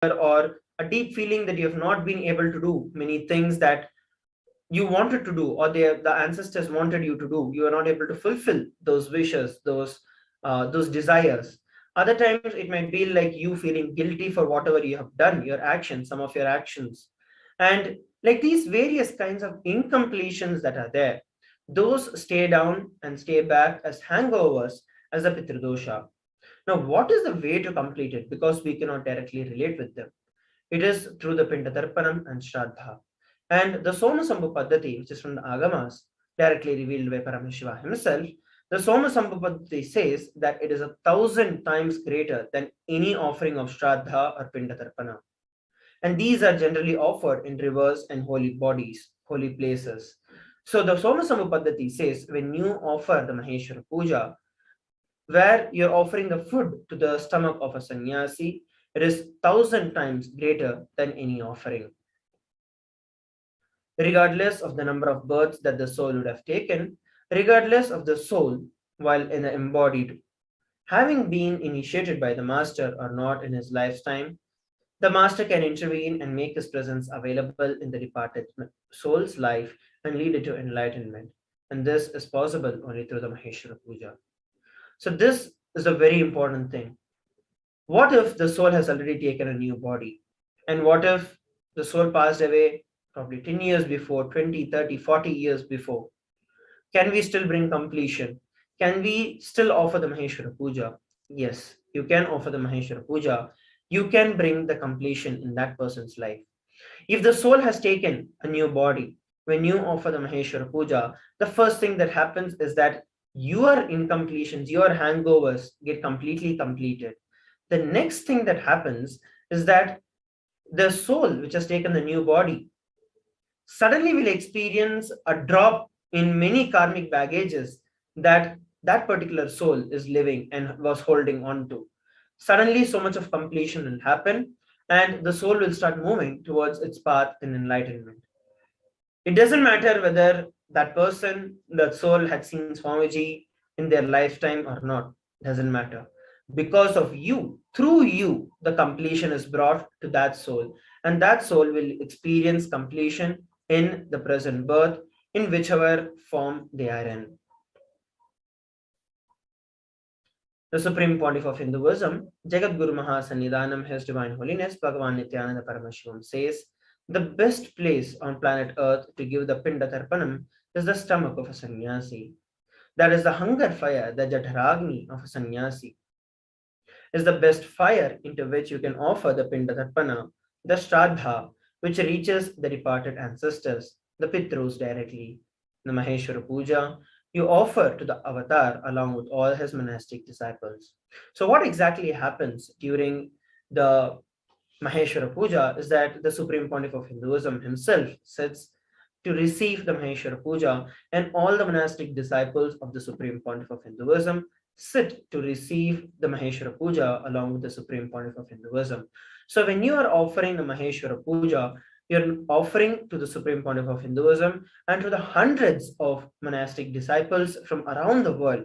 or a deep feeling that you have not been able to do many things that you wanted to do, or the ancestors wanted you to do. You are not able to fulfill those wishes, those desires. Other times it might be like you feeling guilty for whatever you have done, your actions, some of your actions. And like these various kinds of incompletions that are there, those stay down and stay back as hangovers, as a pitridosha. Now, what is the way to complete it? Because we cannot directly relate with them. It is through the Pindatarpanam and Shraddha. And the Somasambhu Paddhati, which is from the Agamas, directly revealed by Paramashiva himself, the Somasambhu Paddhati says that it is 1,000 times greater than any offering of Shraddha or Pindatarpana. And these are generally offered in rivers and holy bodies, holy places. So the Somasambhu Paddhati says when you offer the Maheshwara Puja, where you're offering the food to the stomach of a sannyasi, it is 1,000 times greater than any offering. Regardless of the number of births that the soul would have taken, regardless of the soul while in the embodied, having been initiated by the master or not in his lifetime, the master can intervene and make his presence available in the departed soul's life and lead it to enlightenment. And this is possible only through the Maheshwara Puja. So this is a very important thing. What if the soul has already taken a new body? And what if the soul passed away probably 10 years before, 20, 30, 40 years before? Can we still bring completion? Can we still offer the Maheshwara Puja? Yes, you can offer the Maheshwara Puja. You can bring the completion in that person's life. If the soul has taken a new body, when you offer the Maheshwara Puja, the first thing that happens is that your incompletions, your hangovers get completely completed. The next thing that happens is that the soul which has taken the new body suddenly will experience a drop in many karmic baggages that that particular soul is living and was holding on to. Suddenly, so much of completion will happen, and the soul will start moving towards its path in enlightenment. It doesn't matter whether that person, that soul, had seen Swamiji in their lifetime or not. Doesn't matter. Because of you, through you, the completion is brought to that soul, and that soul will experience completion in the present birth, in whichever form they are in. The Supreme Pontiff of Hinduism, Jagat Guru Mahasannidhanam, His Divine Holiness, Bhagavan Nithyananda Paramashivam says, the best place on planet Earth to give the Pinda Tarpanam is the stomach of a sannyasi. That is the hunger fire, the Jatharagni of a sannyasi. Is the best fire into which you can offer the Pinda Tarpana, the Shraddha, which reaches the departed ancestors, the Pitrus directly. The Maheshwara Puja, you offer to the avatar along with all his monastic disciples. So, what exactly happens during the Maheshwara Puja is that the Supreme Pontiff of Hinduism himself sits to receive the Maheshwara Puja, and all the monastic disciples of the Supreme Pontiff of Hinduism sit to receive the Maheshwara Puja along with the Supreme Pontiff of Hinduism. So, when you are offering the Maheshwara Puja, you're offering to the Supreme Pontiff of Hinduism and to the hundreds of monastic disciples from around the world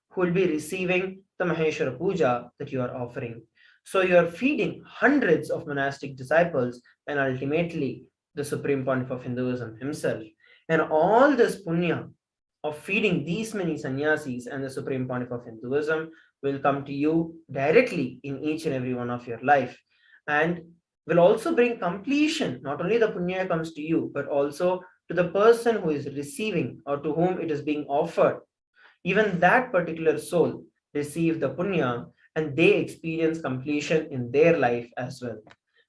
who will be receiving the Maheshwara Puja that you are offering. So you're feeding hundreds of monastic disciples and ultimately the Supreme Pontiff of Hinduism himself. And all this punya of feeding these many sannyasis and the Supreme Pontiff of Hinduism will come to you directly in each and every one of your life, and will also bring completion. Not only the punya comes to you, but also to the person who is receiving or to whom it is being offered. Even that particular soul receive the punya and they experience completion in their life as well.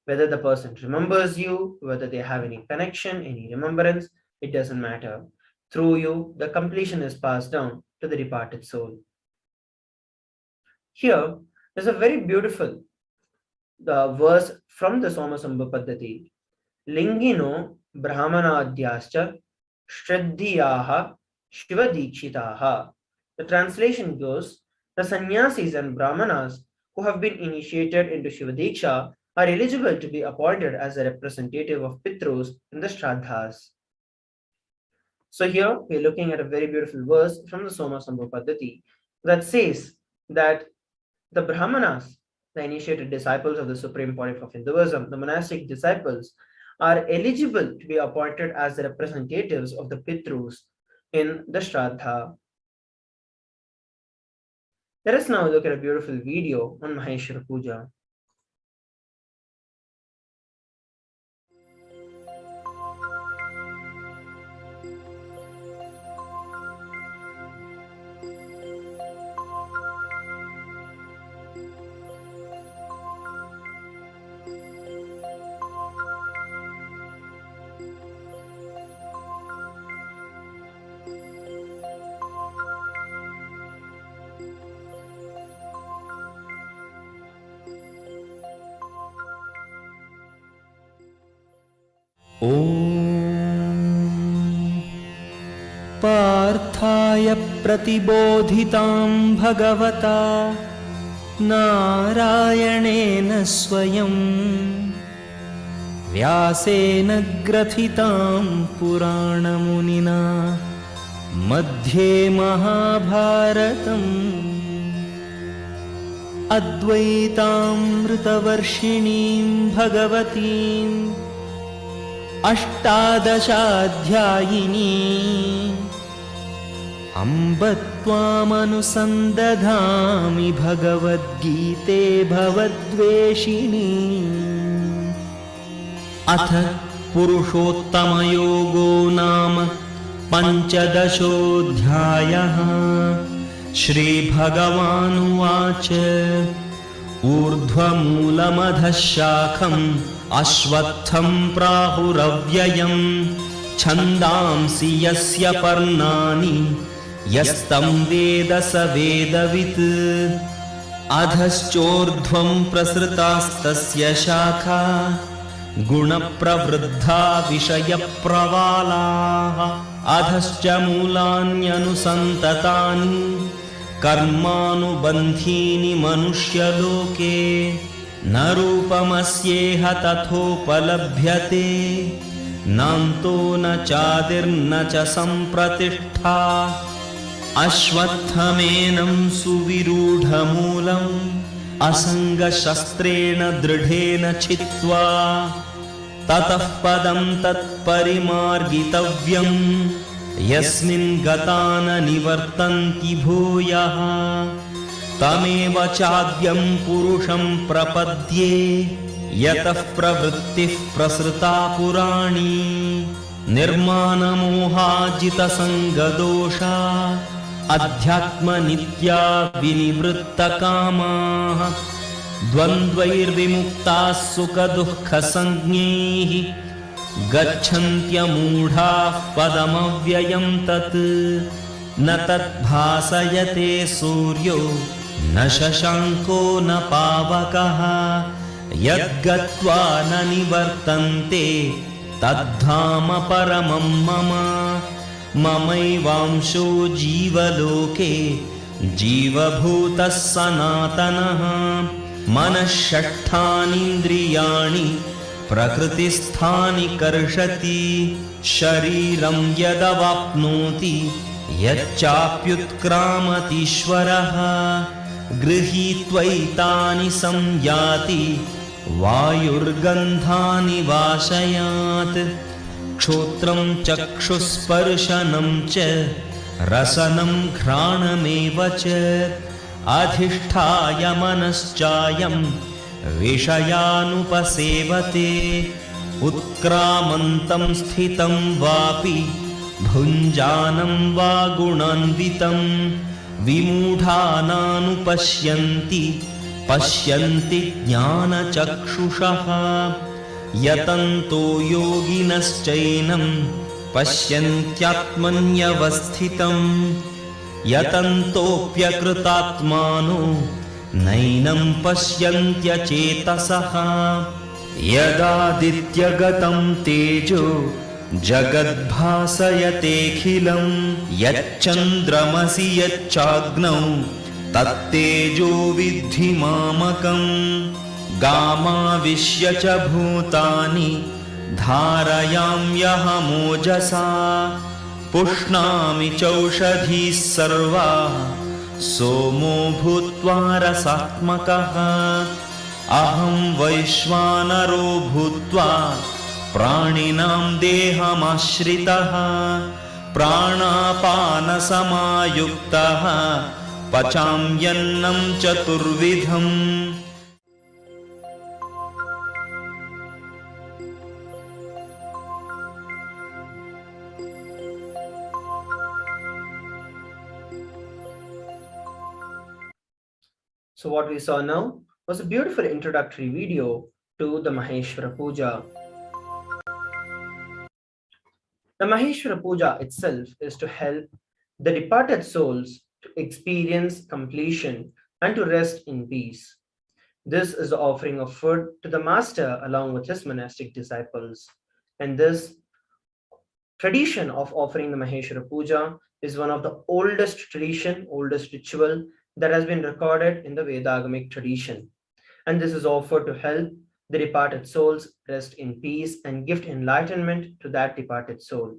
Whether the person remembers you, whether they have any connection, any remembrance, it doesn't matter. Through you, the completion is passed down to the departed soul. Here is a very beautiful verse from the Somasambha Paddhati. Lingino Brahmanadhyascha Shraddhiyaha Shivadikshitaha. The translation goes, the sannyasis and brahmanas who have been initiated into Shivadiksha are eligible to be appointed as a representative of Pitrus in the Shraddhas. So here we're looking at a very beautiful verse from the Somasambha Paddhati that says that the brahmanas The initiated disciples of the Supreme Pontiff of Hinduism, the monastic disciples, are eligible to be appointed as the representatives of the Pitrus in the Shraddha. Let us now look at a beautiful video on Maheshwara Puja. पार्थाय प्रतिबोधितां भगवता नारायणेन स्वयं व्यासेन ग्रथितां पुराणमुनिना मध्ये महाभारतम् अद्वैतामृतवर्षिणीं भगवतीम् अष्टादशाध्यायिनी अम्ब त्वामनुसन्दधामि भगवद्गीते भवद्वेषिणी। अथ पुरुषोत्तमयोगो नाम पञ्चदशोऽध्यायः। श्रीभगवानुवाच ऊर्ध्वमूलमधः शाखम् अश्वत्थं प्राहुरव्ययम् छन्दांसि यस्य पर्णानि यस्तं वेद स वेदवित्। अधश्चोर्ध्वं प्रसृतास्तस्य शाखा गुणप्रवृद्धा विषयप्रवालाः। अधश्च मूलान्यनुसन्ततानि कर्मानुबन्धीनि मनुष्यलोके न रूपमस्येह तथोपलभ्यते नान्तो न चादिर्न च सम्प्रतिष्ठा। अश्वत्थमेनं सुविरूढमूलम् असङ्गशस्त्रेण दृढेन छित्त्वा ततः पदं तत्परिमार्गितव्यम् यस्मिन् गता न निवर्तन्ति भूयः। तमेव चाद्यं पुरुषं प्रपद्ये यतः प्रवृत्तिः प्रसृता पुराणी। निर्मानमोहाजितसङ्गदोषा अध्यात्मनित्या विनिवृत्तकामाः। द्वन्द्वैर्विमुक्ताः सुखदुःखसञ्ज्ञैः गच्छन्त्यमूढाः पदमव्ययं तत्। न तद्भासयते सूर्यो न शशाङ्को न पावकः यद्गत्वा न निवर्तन्ते तद्धाम परमं मम। ममैवांशो जीवलोके जीवभूतः सनातनः। मनःषट्ठानीन्द्रियाणि प्रकृतिस्थानि कर्षति। शरीरं यदवाप्नोति यच्चाप्युत्क्रामतीश्वरः गृहीत्वैतानि संयाति वायुर्गन्धानि वाशयात्। क्षोत्रं चक्षुस्पर्शनं च रसनं घ्राणमेव च अधिष्ठाय मनश्चायं विषयानुपसेवते। उत्क्रामन्तं स्थितं वापि भुञ्जानं वा गुणान्वितं विमूढानानुपश्यन्ति पश्यन्ति ज्ञानचक्षुषः। यतन्तो योगिनश्चैनं पश्यन्त्यात्मन्यवस्थितं यतन्तोऽप्यकृतात्मानो नैनं पश्यन्त्यचेतसः। यदादित्यगतं तेजो जगद्भासयतेऽखिलं यच्चन्द्रमसि यच्चाग्नौ तत्तेजो विद्धि मामकम्। गामाविश्य च भूतानि धारयाम्यहमोजसा पुष्णामि चौषधीः सर्वाः सोमो भूत्वा रसात्मकः। अहं वैश्वानरो भूत्वा प्राणिनां देहमाश्रितः प्राणापानसमायुक्तः पचाम्यन्नं चतुर्विधम्. So what we saw now was a beautiful introductory video to the Maheshwara Puja. The Maheshwara Puja itself is to help the departed souls to experience completion and to rest in peace. This is the offering of food to the master along with his monastic disciples. And this tradition of offering the Maheshwara Puja is one of the oldest ritual that has been recorded in the Vedagamic tradition. And this is offered to help the departed souls rest in peace and give enlightenment to that departed soul.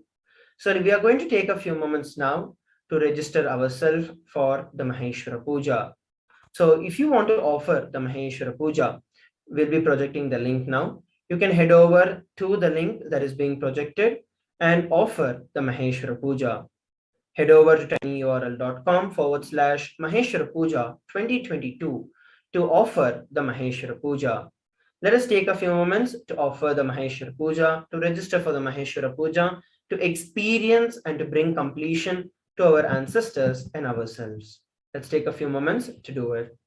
So we are going to take a few moments now to register ourselves for the Maheshwara Puja. So if you want to offer the Maheshwara Puja, we'll be projecting the link now. You can head over to the link that is being projected and offer the Maheshwara Puja. Head over to tinyurl.com/Maheshwara Puja 2022 to offer the Maheshwara Puja. Let us take a few moments to offer the Maheshwara Puja, to register for the Maheshwara Puja, to experience and to bring completion to our ancestors and ourselves. Let's take a few moments to do it.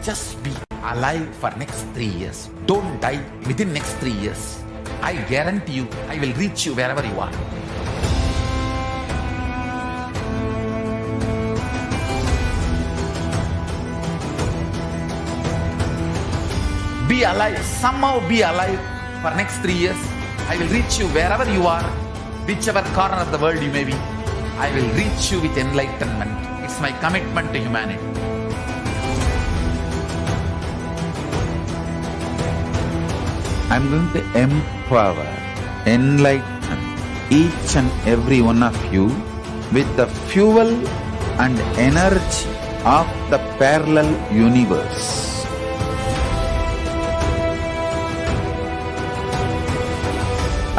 Just be alive for next 3 years. Don't die within next 3 years. I guarantee you, I will reach you wherever you are. Be alive, somehow be alive for next 3 years. I will reach you wherever you are, whichever corner of the world you may be. I will reach you with enlightenment. It's my commitment to humanity. I'm going to empower, enlighten each and every one of you with the fuel and energy of the parallel universe.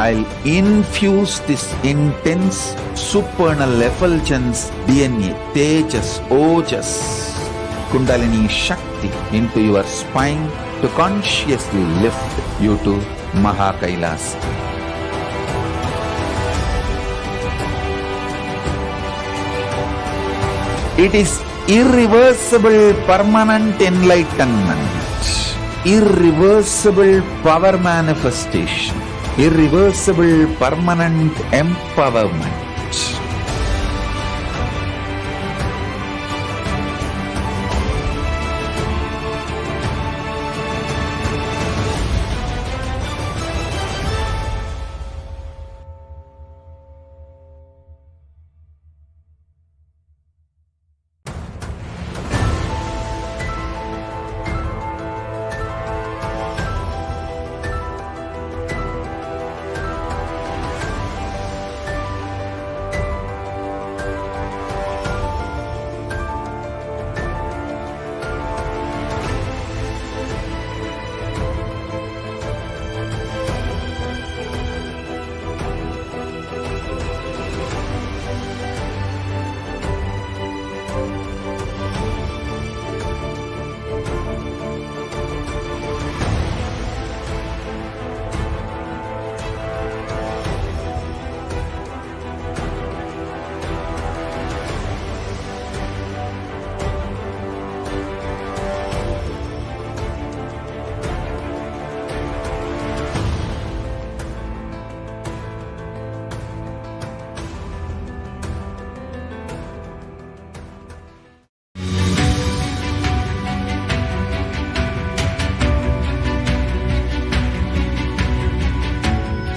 I'll infuse this intense supernal effulgence DNA, Tejas, Ojas, Kundalini Shakti into your spine to consciously lift you to Kailasa. It is irreversible permanent enlightenment, irreversible power manifestation, irreversible permanent empowerment.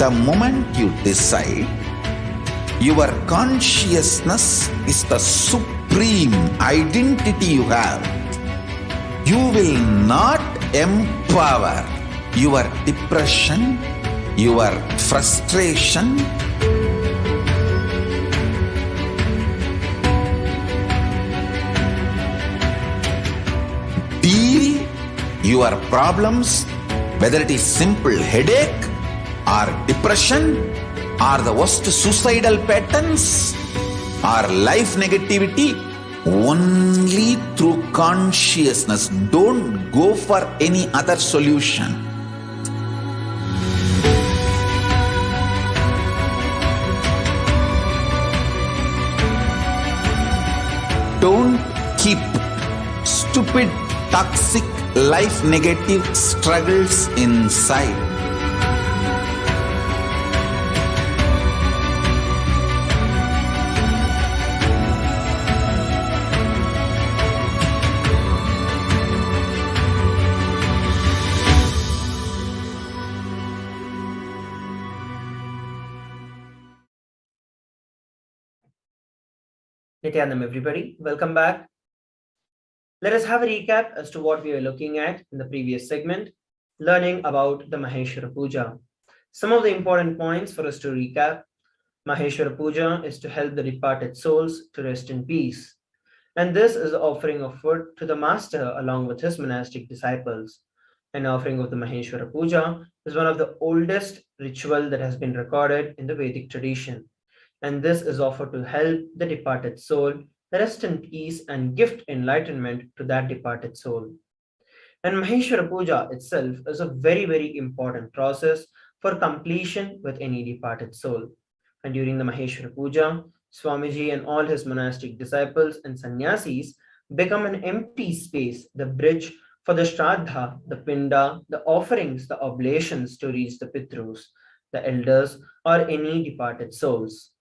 The moment you decide, your consciousness is the supreme identity you have. You will not empower your depression, your frustration, deal your problems, whether it is simple headache or depression or the worst suicidal patterns or life negativity, only through consciousness. Don't go for any other solution. Don't keep stupid, toxic, life negative struggles inside. Nityanam, everybody, welcome back. Let us have a recap as to what we were looking at in the previous segment, learning about the Maheshwara Puja. Some of the important points for us to recap. Maheshwara Puja is to help the departed souls to rest in peace. And this is the offering of food to the master along with his monastic disciples. An offering of the Maheshwara Puja is one of the oldest ritual that has been recorded in the Vedic tradition. And this is offered to help the departed soul rest in peace and gift enlightenment to that departed soul. And Maheshwara Puja itself is a very, very important process for completion with any departed soul. And during the Maheshwara Puja, Swamiji and all his monastic disciples and sannyasis become an empty space, the bridge for the Shraddha, the Pinda, the offerings, the oblations to reach the Pitrus, the elders, or any departed souls.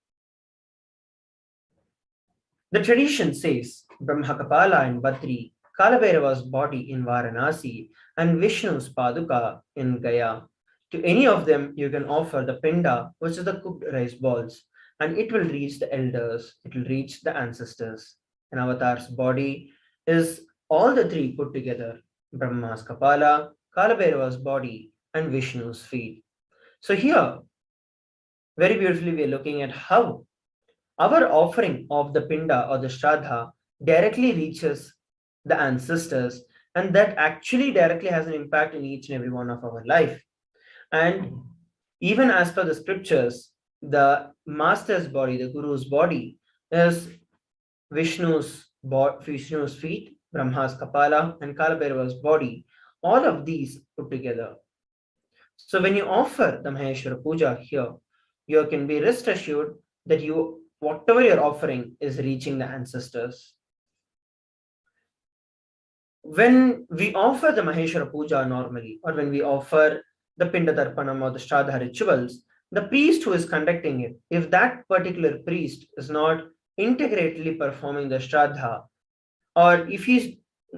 The tradition says Brahmakapala in Badri, Kalabhairava's body in Varanasi, and Vishnu's Paduka in Gaya. To any of them, you can offer the Pinda, which is the cooked rice balls, and it will reach the elders, it will reach the ancestors. An avatar's body is all the three put together: Brahma's Kapala, Kalabhairava's body, and Vishnu's feet. So here, very beautifully, we are looking at how our offering of the Pinda or the Shraddha directly reaches the ancestors, and that actually directly has an impact in each and every one of our life. And even as per the scriptures, the master's body, the guru's body, is Vishnu's feet, Brahma's Kapala, and Kalabhairava's body. All of these put together. So when you offer the Maheshwara Puja here, you can be rest assured that whatever you're offering is reaching the ancestors. When we offer the Maheshwara Puja normally, or when we offer the Pinda Tarpanam or the Shraddha rituals, the priest who is conducting it, if that particular priest is not integrately performing the Shraddha, or if he's,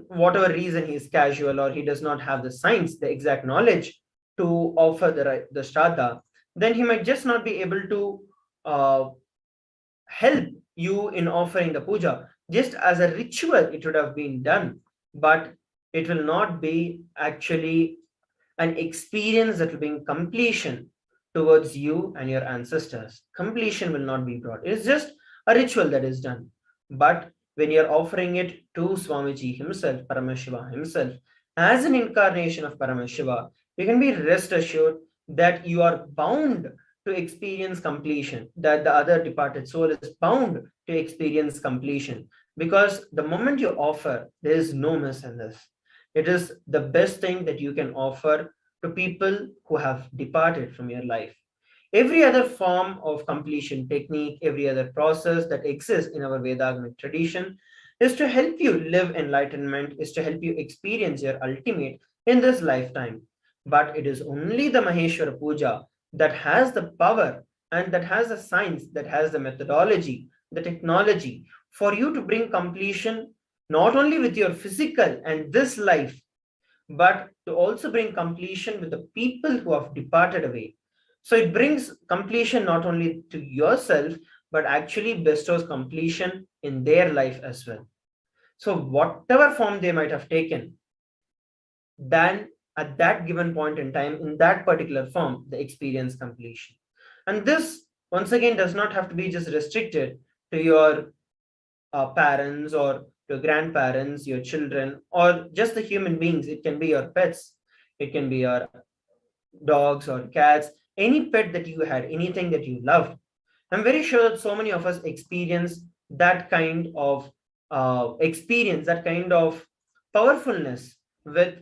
whatever reason he's casual, or he does not have the science, the exact knowledge to offer the Shraddha, then he might just not be able to help you in offering the puja. Just as a ritual, it would have been done, but it will not be actually an experience that will bring completion towards you and your ancestors. Completion will not be brought. It's just a ritual that is done. But when you're offering it to Swamiji himself, Paramashiva himself, as an incarnation of Paramashiva, you can be rest assured that you are bound to experience completion, that the other departed soul is bound to experience completion. Because the moment you offer, there is no miss in this. It is the best thing that you can offer to people who have departed from your life. Every other form of completion technique, every other process that exists in our Vedagamic tradition is to help you live enlightenment, is to help you experience your ultimate in this lifetime. But it is only the Maheshwara Puja that has the power and that has the science, that has the methodology, the technology for you to bring completion, not only with your physical and this life, but to also bring completion with the people who have departed away. So it brings completion not only to yourself, but actually bestows completion in their life as well. So whatever form they might have taken, then at that given point in time, in that particular form, they experience completion. And this, once again, does not have to be just restricted to your parents or to grandparents, your children, or just the human beings. It can be your pets, it can be your dogs or cats, any pet that you had, anything that you loved. I'm very sure that so many of us experience that kind of experience, that kind of powerfulness with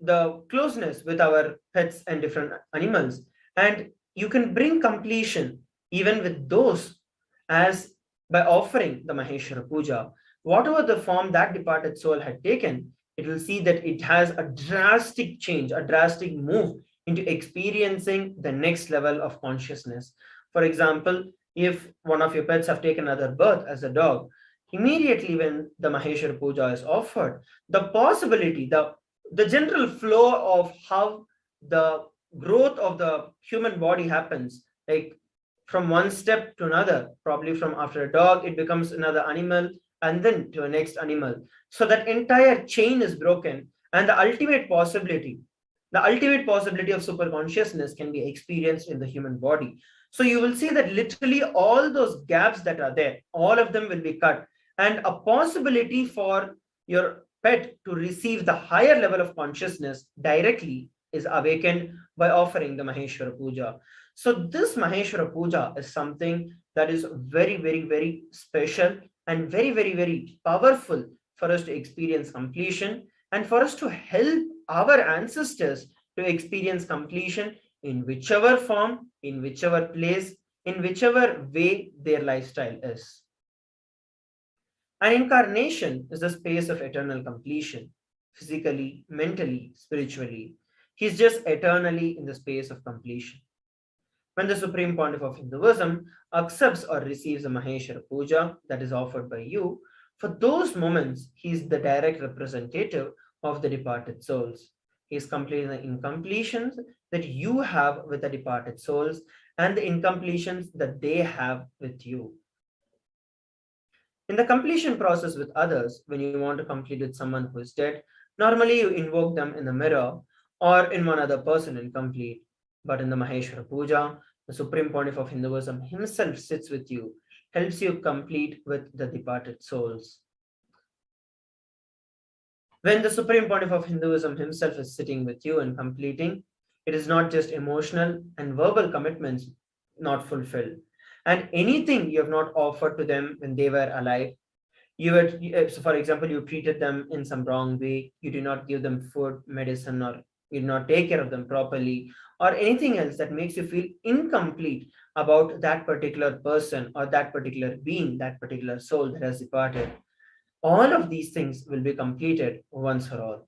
the closeness with our pets and different animals. And you can bring completion even with those, as by offering the Maheshwara Puja. Whatever the form that departed soul had taken, it will see that it has a drastic change, a drastic move into experiencing the next level of consciousness. For example, if one of your pets have taken another birth as a dog, immediately when the Maheshwara Puja is offered, the possibility, the general flow of how the growth of the human body happens, like from one step to another, probably from after a dog, it becomes another animal, and then to a next animal. So that entire chain is broken, and the ultimate possibility of super consciousness can be experienced in the human body. So you will see that literally all those gaps that are there, all of them will be cut, and a possibility for your pet to receive the higher level of consciousness directly is awakened by offering the Maheshwara Puja. So this Maheshwara Puja is something that is very, very, very special and very, very, very powerful for us to experience completion and for us to help our ancestors to experience completion in whichever form, in whichever place, in whichever way their lifestyle is. An incarnation is the space of eternal completion, physically, mentally, spiritually. He's just eternally in the space of completion. When the Supreme Pontiff of Hinduism accepts or receives a Maheshwara Puja that is offered by you, for those moments, he is the direct representative of the departed souls. He is completing the incompletions that you have with the departed souls and the incompletions that they have with you. In the completion process with others, when you want to complete with someone who is dead, normally you invoke them in the mirror or in one other person and complete. But in the Maheshwara Puja, the Supreme Pontiff of Hinduism himself sits with you, helps you complete with the departed souls. When the Supreme Pontiff of Hinduism himself is sitting with you and completing, it is not just emotional and verbal commitments not fulfilled. And anything you have not offered to them when they were alive, so for example, you treated them in some wrong way, you did not give them food, medicine, or you did not take care of them properly, or anything else that makes you feel incomplete about that particular person or that particular being, that particular soul that has departed, all of these things will be completed once for all.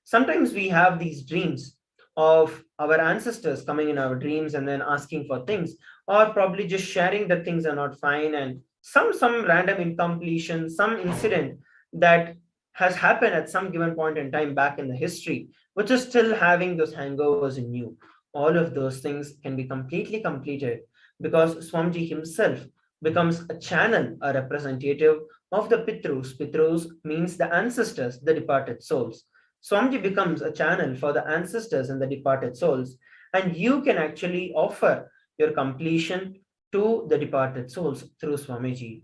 Sometimes we have these dreams of our ancestors coming in our dreams and then asking for things, or probably just sharing that things are not fine, and some random incompletion, some incident that has happened at some given point in time back in the history, which is still having those hangovers in you. All of those things can be completely completed because Swamiji himself becomes a channel, a representative of the Pitrus. Pitrus means the ancestors, the departed souls. Swamiji becomes a channel for the ancestors and the departed souls, and you can actually offer your completion to the departed souls through Swamiji.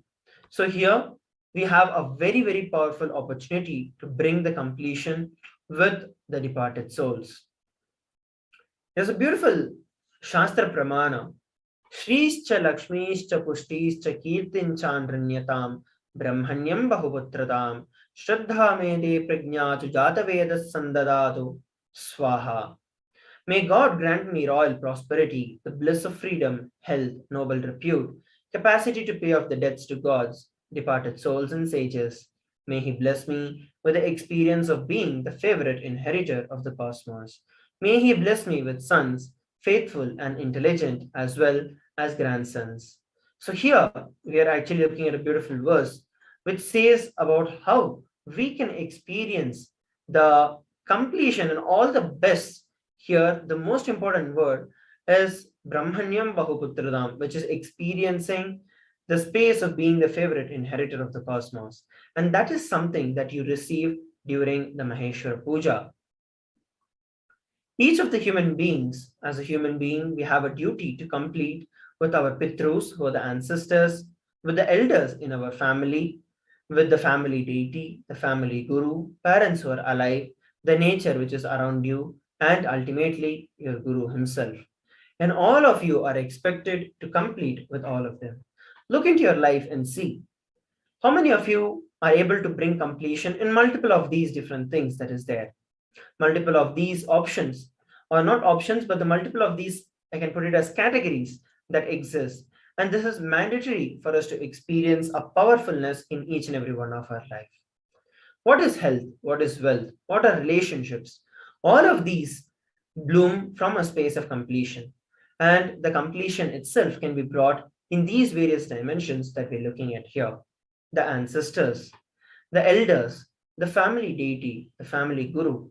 So here we have a very, very powerful opportunity to bring the completion with the departed souls. There's a beautiful Shastra Pramana. Shrischa Lakshmischa Pushtischa Kirtinchandranyatam Brahmanyam Bahuputratam Shraddha Mede Pragnatu Jatavedas Sandadatu Swaha. May God grant me royal prosperity, the bliss of freedom, health, noble repute, capacity to pay off the debts to gods, departed souls and sages. May He bless me with the experience of being the favorite inheritor of the cosmos. May He bless me with sons, faithful and intelligent, as well as grandsons. So here we are actually looking at a beautiful verse which says about how we can experience the completion and all the best. Here, the most important word is Brahmanyam Bahuputradam, which is experiencing the space of being the favorite inheritor of the cosmos. And that is something that you receive during the Maheshwara Puja. Each of the human beings, as a human being, we have a duty to complete with our Pitrus, who are the ancestors, with the elders in our family, with the family deity, the family guru, parents who are alive, the nature which is around you, and ultimately your guru himself. And all of you are expected to complete with all of them. Look into your life and see how many of you are able to bring completion in multiple of these different things that is there. Multiple of these options, or not options, but the multiple of these, I can put it as categories that exist. And this is mandatory for us to experience a powerfulness in each and every one of our life. What is health? What is wealth? What are relationships? All of these bloom from a space of completion. And the completion itself can be brought in these various dimensions that we're looking at here. The ancestors, the elders, the family deity, the family guru,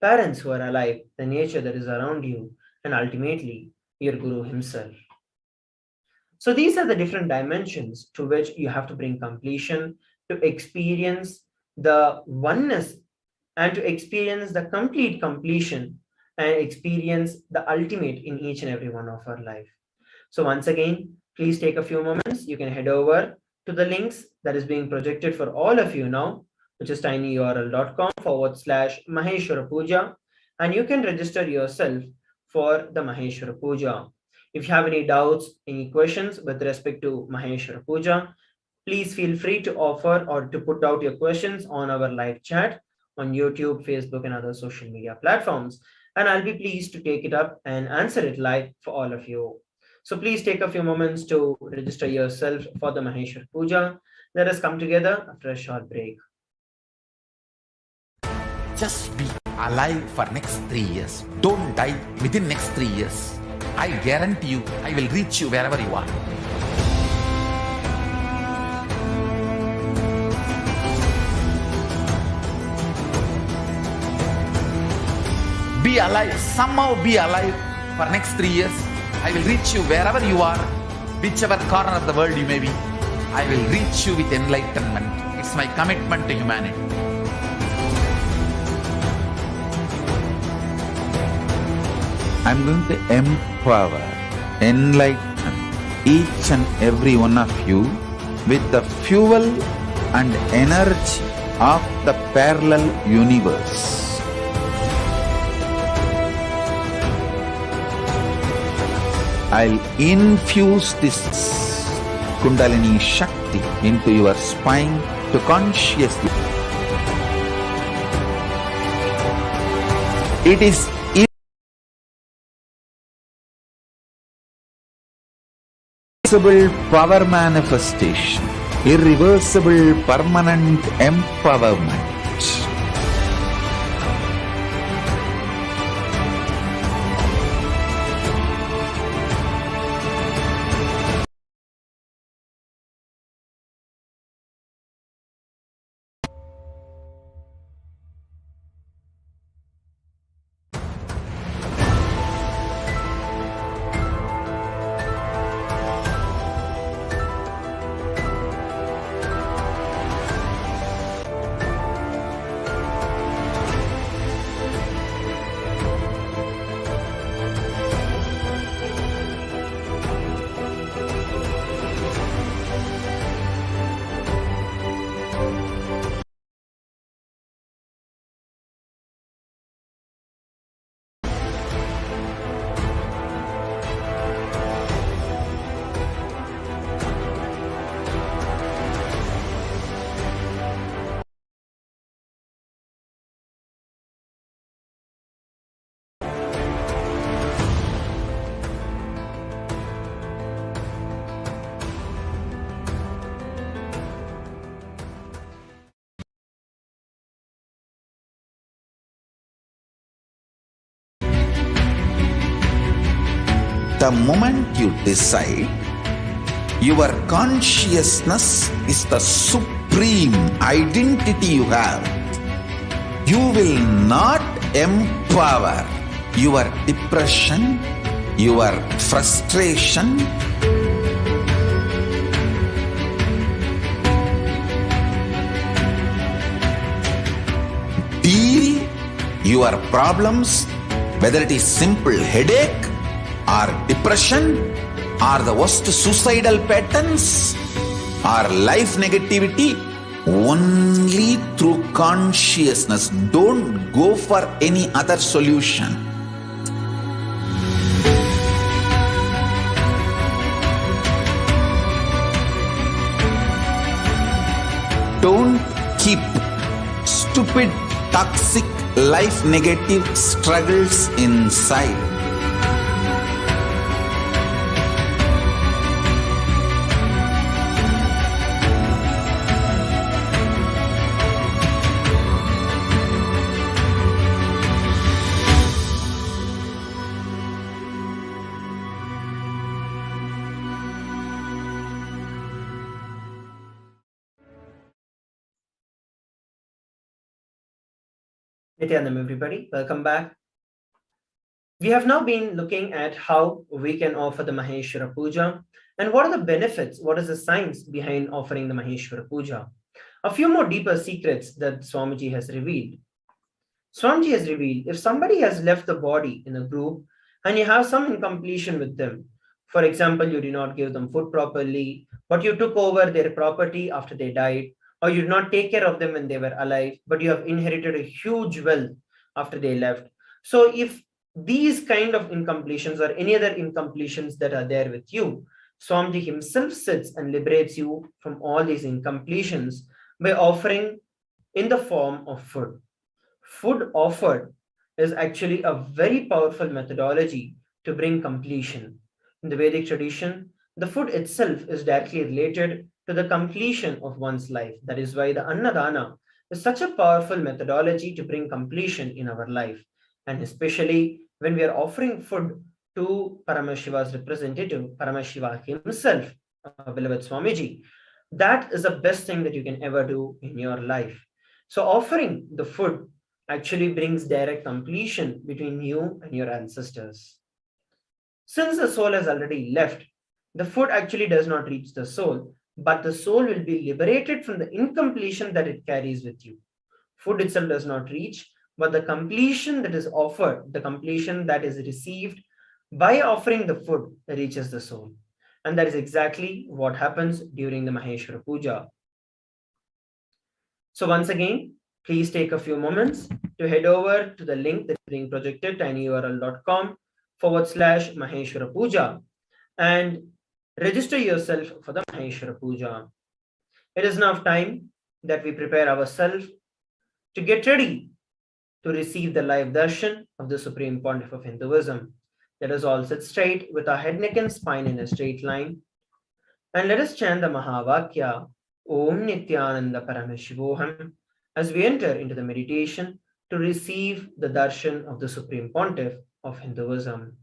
parents who are alive, the nature that is around you, and ultimately your guru himself. So these are the different dimensions to which you have to bring completion to experience the oneness and to experience the complete completion and experience the ultimate in each and every one of our life. So once again, please take a few moments. You can head over to the links that is being projected for all of you now, which is tinyurl.com/Maheshwara Puja, and you can register yourself for the Maheshwara Puja. If you have any doubts, any questions with respect to Maheshwara Puja, please feel free to offer or to put out your questions on our live chat on YouTube, Facebook, and other social media platforms. And I'll be pleased to take it up and answer it live for all of you. So please take a few moments to register yourself for the Maheshwara Puja. Let us come together after a short break. Just be alive for next 3 years. Don't die within next 3 years. I guarantee you, I will reach you wherever you are. Be alive, somehow be alive for next 3 years. I will reach you wherever you are, whichever corner of the world you may be. I will reach you with enlightenment. It's my commitment to humanity. I'm going to empower, enlighten each and every one of you with the fuel and energy of the parallel universe. I'll infuse this Kundalini Shakti into your spine to consciously. It is irreversible power manifestation, irreversible permanent empowerment. The moment you decide, your consciousness is the supreme identity you have. You will not empower your depression, your frustration, deal your problems, whether it is simple headache or depression or the worst suicidal patterns or life negativity Only through consciousness. Don't go for any other solution. Don't keep stupid, toxic, life negative struggles inside. Nithyanam, everybody, welcome back. We have now been looking at how we can offer the Maheshwara Puja and what are the benefits, what is the science behind offering the Maheshwara Puja. A few more deeper secrets that Swamiji has revealed. Swamiji has revealed if somebody has left the body in a group and you have some incompletion with them, for example, you did not give them food properly, but you took over their property after they died, or you did not take care of them when they were alive, but you have inherited a huge wealth after they left. So if these kind of incompletions or any other incompletions that are there with you, Swamiji himself sits and liberates you from all these incompletions by offering in the form of food. Food offered is actually a very powerful methodology to bring completion. In the Vedic tradition, the food itself is directly related to the completion of one's life. That is why the Annadana is such a powerful methodology to bring completion in our life. And especially when we are offering food to Paramashiva's representative, Paramashiva himself, beloved Swamiji, that is the best thing that you can ever do in your life. So offering the food actually brings direct completion between you and your ancestors. Since the soul has already left, the food actually does not reach the soul, but the soul will be liberated from the incompletion that it carries with you. Food itself does not reach, but the completion that is offered, the completion that is received by offering the food reaches the soul. And that is exactly what happens during the Maheshwara Puja. So once again, please take a few moments to head over to the link that's being projected, tinyurl.com/Maheshwara Puja, and register yourself for the Maheshwara Puja. It is now time that we prepare ourselves to get ready to receive the live darshan of the Supreme Pontiff of Hinduism. Let us all sit straight with our head, neck, and spine in a straight line. And let us chant the Mahavakya, Om Nithyananda Paramashivoham, as we enter into the meditation to receive the darshan of the Supreme Pontiff of Hinduism.